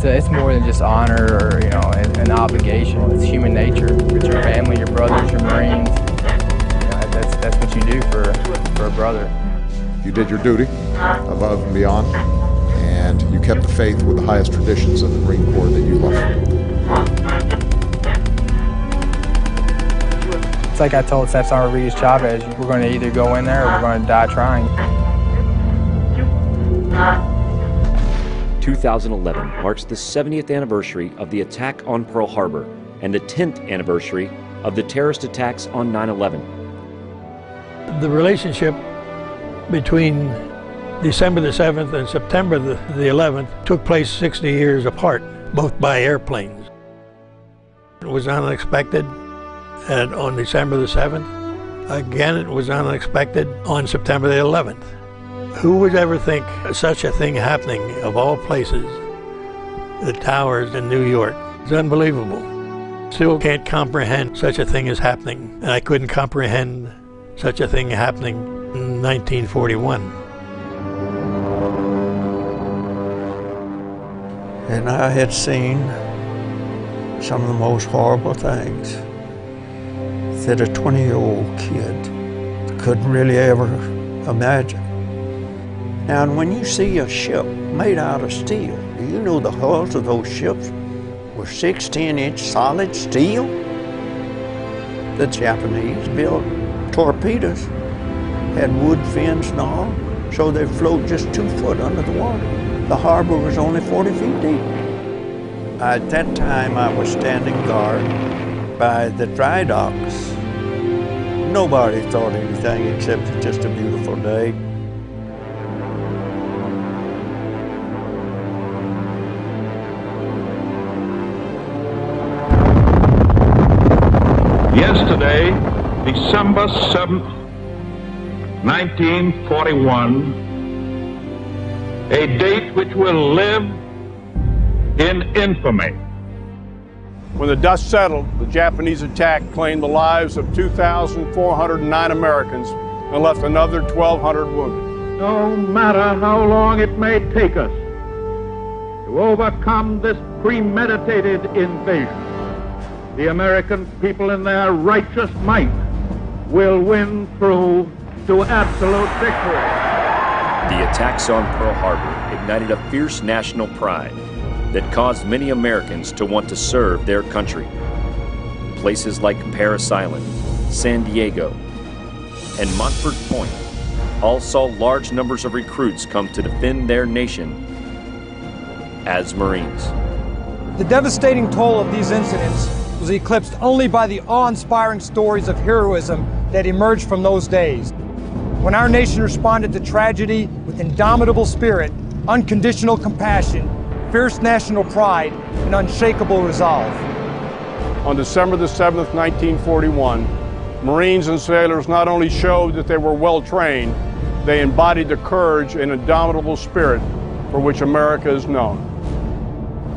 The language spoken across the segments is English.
It's more than just honor or, you know, an obligation. It's human nature. It's your family, your brothers, your Marines. You know, that's what you do for a brother. You did your duty above and beyond, and you kept the faith with the highest traditions of the Marine Corps that you love. It's like I told Staff Sergeant Rodriguez Chavez, we're going to either go in there or we're going to die trying. 2011 marks the 70th anniversary of the attack on Pearl Harbor and the 10th anniversary of the terrorist attacks on 9/11. The relationship between December the 7th and September the 11th took place 60 years apart, both by airplanes. It was unexpected on December the 7th. Again, it was unexpected on September the 11th. Who would ever think such a thing happening, of all places, the towers in New York? It's unbelievable. Still can't comprehend such a thing as happening. And I couldn't comprehend such a thing happening in 1941. And I had seen some of the most horrible things that a 20-year-old kid couldn't really ever imagine. Now, when you see a ship made out of steel, do you know the hulls of those ships were 16-inch solid steel? The Japanese built torpedoes, had wood fins and all, so they float just 2 foot under the water. The harbor was only 40 feet deep. At that time, I was standing guard by the dry docks. Nobody thought anything except just a beautiful day. Yesterday, December 7th, 1941, a date which will live in infamy. When the dust settled, the Japanese attack claimed the lives of 2,409 Americans and left another 1,200 wounded. No matter how long it may take us to overcome this premeditated invasion, the American people in their righteous might will win through to absolute victory. The attacks on Pearl Harbor ignited a fierce national pride that caused many Americans to want to serve their country. Places like Parris Island, San Diego, and Montford Point all saw large numbers of recruits come to defend their nation as Marines. The devastating toll of these incidents was eclipsed only by the awe-inspiring stories of heroism that emerged from those days, when our nation responded to tragedy with indomitable spirit, unconditional compassion, fierce national pride, and unshakable resolve. On December the 7th, 1941, Marines and sailors not only showed that they were well trained, they embodied the courage and indomitable spirit for which America is known.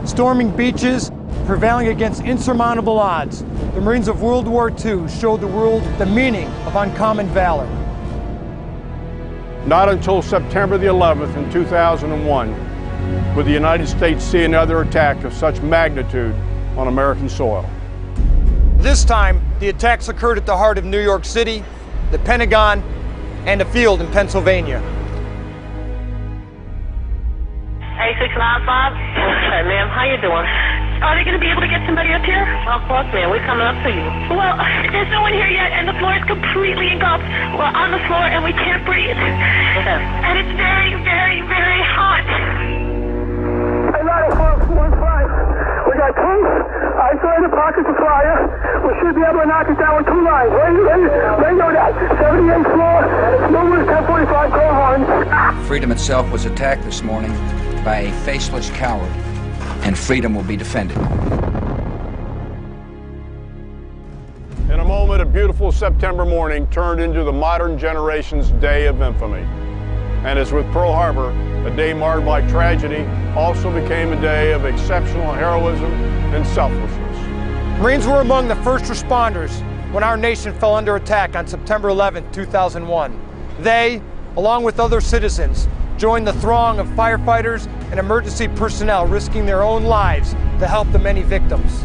Storming beaches, prevailing against insurmountable odds, the Marines of World War II showed the world the meaning of uncommon valor. Not until September the 11th in 2001 would the United States see another attack of such magnitude on American soil. This time, the attacks occurred at the heart of New York City, the Pentagon, and a field in Pennsylvania. 8695. Hi, ma'am. How you doing? Are they going to be able to get somebody up here? Well, of course, ma'am. We're coming up to you. Well, there's no one here yet, and the floor is completely engulfed. We're on the floor, and we can't breathe. Okay. And it's very, very, very hot. Hey, 9415. We got two isolated pockets of fire. We should be able to knock it down with 2 lines. Radio that. 78th floor. Numerous 1045 call horns. Freedom itself was attacked this morning by a faceless coward, and freedom will be defended. In a moment, a beautiful September morning turned into the modern generation's day of infamy. And as with Pearl Harbor, a day marred by tragedy also became a day of exceptional heroism and selflessness. Marines were among the first responders when our nation fell under attack on September 11, 2001. They, along with other citizens, joined the throng of firefighters and emergency personnel risking their own lives to help the many victims.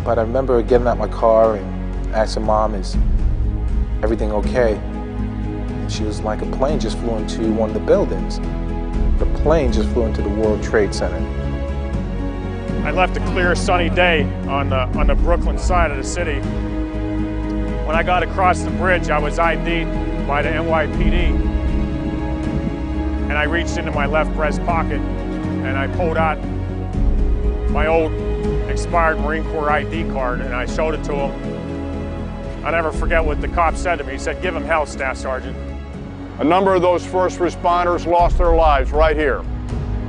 But I remember getting out my car and asking Mom, is everything okay? And she was like, a plane just flew into one of the buildings. The plane just flew into the World Trade Center. I left a clear, sunny day on the Brooklyn side of the city. When I got across the bridge, I was ID'd by the NYPD. And I reached into my left breast pocket and I pulled out my old expired Marine Corps ID card and I showed it to him. I'll never forget what the cop said to me. He said, "Give him hell, Staff Sergeant." A number of those first responders lost their lives right here.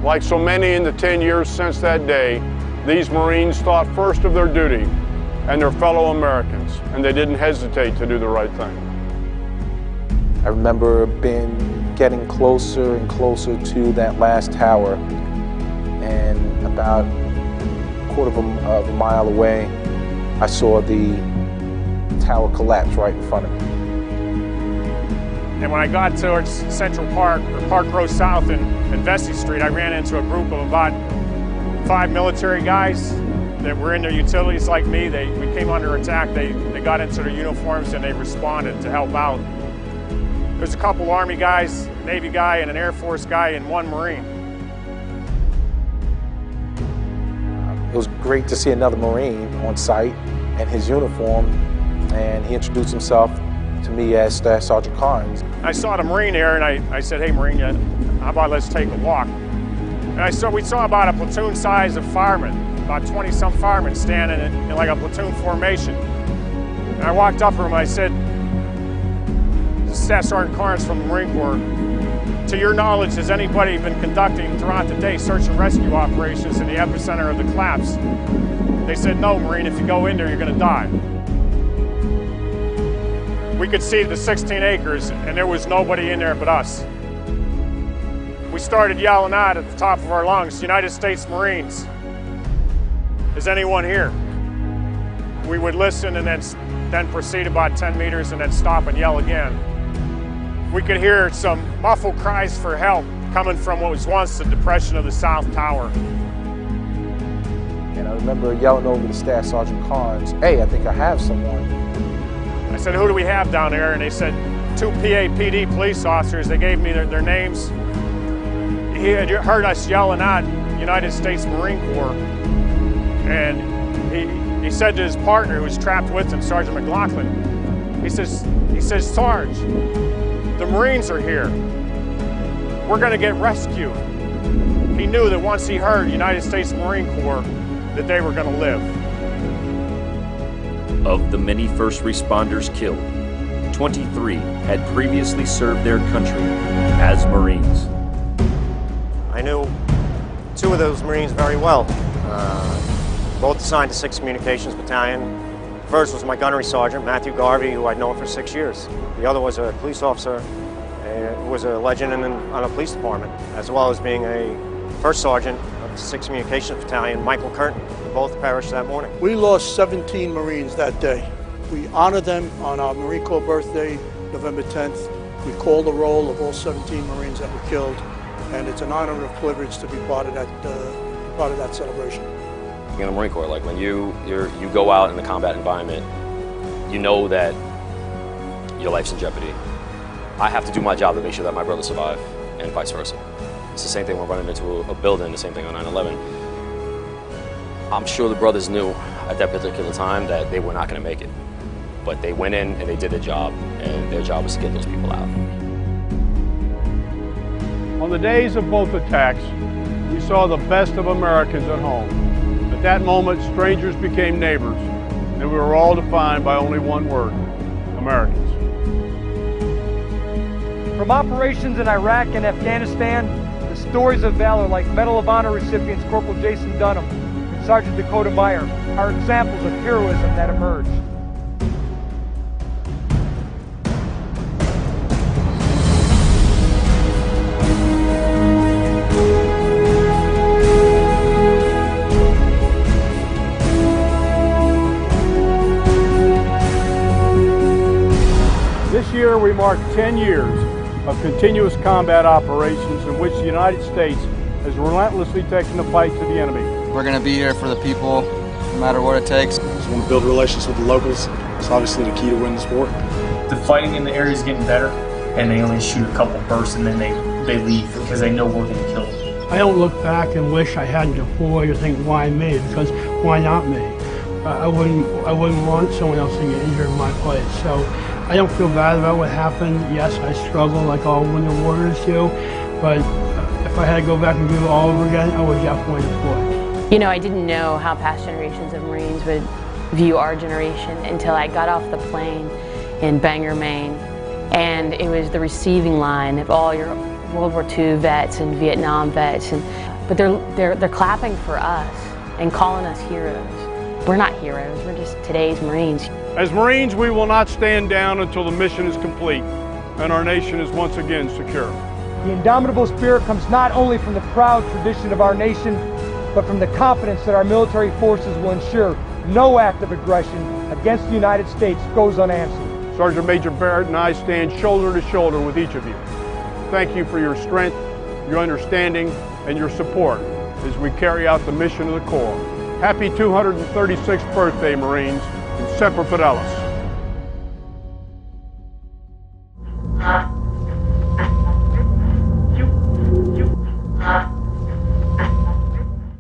Like so many in the 10 years since that day, these Marines thought first of their duty and their fellow Americans, and they didn't hesitate to do the right thing. I remember getting closer and closer to that last tower, and about a quarter of a mile away, I saw the tower collapse right in front of me. And when I got towards Central Park, or Park Road South and Vesey Street, I ran into a group of about 5 military guys that were in their utilities like me. We came under attack. They got into their uniforms and they responded to help out. There's a couple Army guys, a Navy guy, and an Air Force guy, and 1 Marine. It was great to see another Marine on site in his uniform, and he introduced himself to me as Staff Sergeant Carnes. I saw the Marine there, and I said, "Hey, Marine, how about let's take a walk?" And we saw about a platoon size of firemen, about 20-some firemen standing in like a platoon formation. And I walked up to him and I said, "Staff Sergeant Carnes from the Marine Corps, to your knowledge, has anybody been conducting throughout the day search and rescue operations in the epicenter of the collapse?" They said, "No, Marine, if you go in there, you're gonna die." We could see the 16 acres and there was nobody in there but us. We started yelling out at the top of our lungs, "United States Marines, is anyone here?" We would listen and then proceed about 10 meters and then stop and yell again. We could hear some muffled cries for help coming from what was once the depression of the South Tower. And I remember yelling over to Staff Sergeant Carnes, "Hey, I think I have someone." I said, "Who do we have down there?" And they said, 2 PAPD police officers. They gave me their names. He had heard us yelling out United States Marine Corps. And he said to his partner who was trapped with him, Sergeant McLaughlin, he says, "Sarge, the Marines are here. We're gonna get rescued." He knew that once he heard United States Marine Corps, that they were gonna live. Of the many first responders killed, 23 had previously served their country as Marines. I knew 2 of those Marines very well, both assigned to 6th Communications Battalion. The first was my gunnery sergeant, Matthew Garvey, who I'd known for 6 years. The other was a police officer who was a legend on a police department, as well as being a first sergeant of the 6th Communications Battalion, Michael Curtin. They both perished that morning. We lost 17 Marines that day. We honor them on our Marine Corps birthday, November 10th. We call the roll of all 17 Marines that were killed, and it's an honor and a privilege to be part of that celebration. In the Marine Corps, like when you go out in the combat environment, you know that your life's in jeopardy. I have to do my job to make sure that my brothers survive, and vice versa. It's the same thing when running into a building, the same thing on 9/11. I'm sure the brothers knew at that particular time that they were not going to make it. But they went in and they did their job, and their job was to get those people out. On the days of both attacks, we saw the best of Americans at home. At that moment, strangers became neighbors, and we were all defined by only one word: Americans. From operations in Iraq and Afghanistan, the stories of valor like Medal of Honor recipients Corporal Jason Dunham and Sergeant Dakota Meyer are examples of heroism that emerged. This year we mark 10 years of continuous combat operations in which the United States has relentlessly taken the fight to the enemy. We're going to be here for the people, no matter what it takes. Just want to build relations with the locals. It's obviously the key to win the sport. The fighting in the area is getting better, and they only shoot a couple bursts and then they leave because they know we're going to kill them. I don't look back and wish I hadn't deployed or think, why me? Because why not me? I wouldn't want someone else to get injured in my place. So I don't feel bad about what happened. Yes, I struggle like all wounded warriors do, but if I had to go back and do it all over again, I would definitely deploy. You know, I didn't know how past generations of Marines would view our generation until I got off the plane in Bangor, Maine, and it was the receiving line of all your World War II vets and Vietnam vets, but they're clapping for us and calling us heroes. We're not heroes, we're just today's Marines. As Marines, we will not stand down until the mission is complete and our nation is once again secure. The indomitable spirit comes not only from the proud tradition of our nation, but from the confidence that our military forces will ensure no act of aggression against the United States goes unanswered. Sergeant Major Barrett and I stand shoulder to shoulder with each of you. Thank you for your strength, your understanding, and your support as we carry out the mission of the Corps. Happy 236th birthday, Marines, and Semper Fidelis.